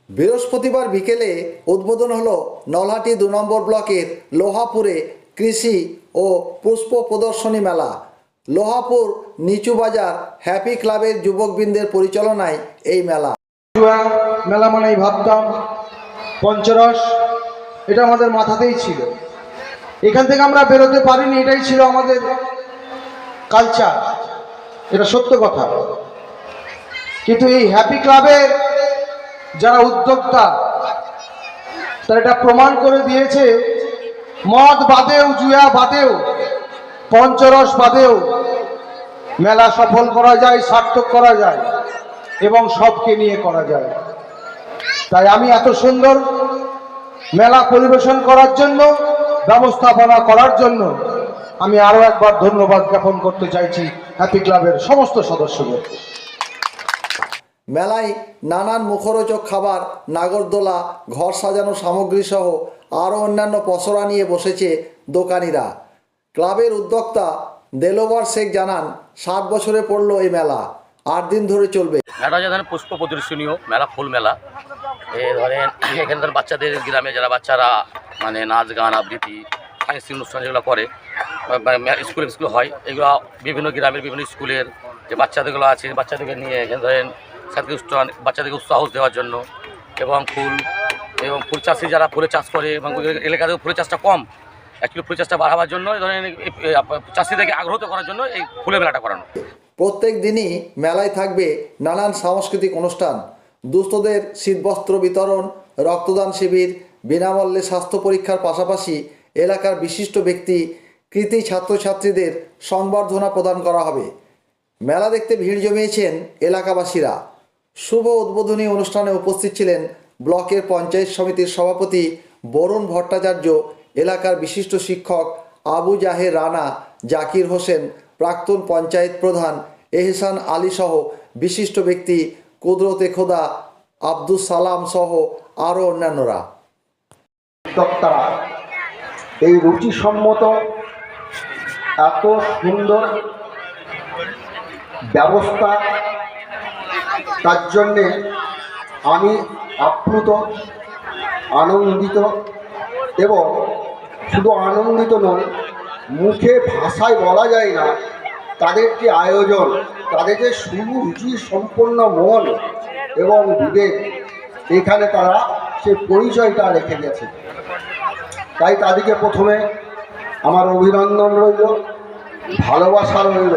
বৃহস্পতিবার বিকেলে উদ্বোধন হলো নলহাটি ২ নম্বর ব্লকের লোহাপুরে কৃষি ও পুষ্প প্রদর্শনী মেলা। লোহাপুর নিচু বাজার হ্যাপি ক্লাবের যুবকবৃন্দের পরিচালনায় এই মেলা। মেলা মানেই ভাবতাম পঞ্চরস, এটা আমাদের মাথাতেই ছিল। এখান থেকে আমরা বেরোতে পারিনি, এটাই ছিল আমাদের কালচার, এটা সত্য কথা। কিন্তু এই হ্যাপি ক্লাবের যারা উদ্যোক্তা তারা এটা প্রমাণ করে দিয়েছে, মদ বাদেও, জুয়া বাদেও, পঞ্চরস বাদেও মেলা সফল করা যায়, সার্থক করা যায় এবং সবকে নিয়ে করা যায়। তাই আমি এত সুন্দর মেলা পরিবেশন করার জন্য, ব্যবস্থাপনা করার জন্য আমি আরো একবার ধন্যবাদ জ্ঞাপন করতে চাইছি হ্যাপি ক্লাবের সমস্ত সদস্যদের। মেলায় নানান মুখরোচক খাবার, নাগরদোলা, ঘর সাজানো সামগ্রী সহ আরও অন্যান্য পসরা নিয়ে বসেছে দোকানিরা। ক্লাবের উদ্যোক্তা দেলোয়ার শেখ জানান, 7 বছরে পড়ল এই মেলা, 8 দিন ধরে চলবে। মেলা ধরেন পুষ্প প্রদর্শনীয় মেলা, ফুল মেলা। ধরেন এখানে ধরেন বাচ্চাদের, গ্রামে যারা বাচ্চারা মানে নাচ গান আবৃত্তি সাংস্কৃতিক অনুষ্ঠান যেগুলো করে, স্কুল হয়, এগুলো বিভিন্ন গ্রামের বিভিন্ন স্কুলের যে বাচ্চাদেরগুলো আছে, বাচ্চাদেরকে নিয়ে এখানে ধরেন সাংস্কৃতিক অনুষ্ঠান, বাচ্চাদেরকে উৎসাহ দেওয়ার জন্য, এবং ফুল চাষি যারা ফুলের চাষ করে এবং এলাকাতেও ফুলের চাষটা কম, অ্যাকচুয়ালি ফুলের চাষটা বাড়াবার জন্য ধরেন চাষিদেরকে আগ্রহ করার জন্য এই ফুলের মেলাটা করানো। প্রত্যেক দিনই মেলায় থাকবে নানান সাংস্কৃতিক অনুষ্ঠান, দুস্থদের শীতবস্ত্র বিতরণ, রক্তদান শিবির, বিনামূল্যে স্বাস্থ্য পরীক্ষার পাশাপাশি এলাকার বিশিষ্ট ব্যক্তি, কৃতি ছাত্রছাত্রীদের সংবর্ধনা প্রদান করা হবে। মেলা দেখতে ভিড় জমিয়েছেন এলাকাবাসীরা। শুভ উদ্বোধনী অনুষ্ঠানে উপস্থিত ছিলেন ব্লকের পঞ্চায়েত সমিতির সভাপতি বরুণ ভট্টাচার্য, এলাকার বিশিষ্ট শিক্ষক আবু জাহের রানা, জাকির হোসেন, প্রাক্তন পঞ্চায়েত প্রধান এহসান আলী সহ বিশিষ্ট ব্যক্তি কুদরতে খোদা, আব্দুল সালাম সহ আরও অন্যান্যরা। উদ্যোক্তারা এই রুচিসম্মত এত সুন্দর ব্যবস্থা, তার জন্যে আমি আপ্লুত, আনন্দিত, এবং শুধু আনন্দিত নয়, মুখে ভাষায় বলা যায় না তাদের যে আয়োজন, তাদের যে সুরুচি সম্পন্ন মন এবং বিবেক, এখানে তারা সে পরিচয়টা রেখে গেছে। তাই তাদেরকে প্রথমে আমার অভিনন্দন রইল, ভালোবাসা রইল।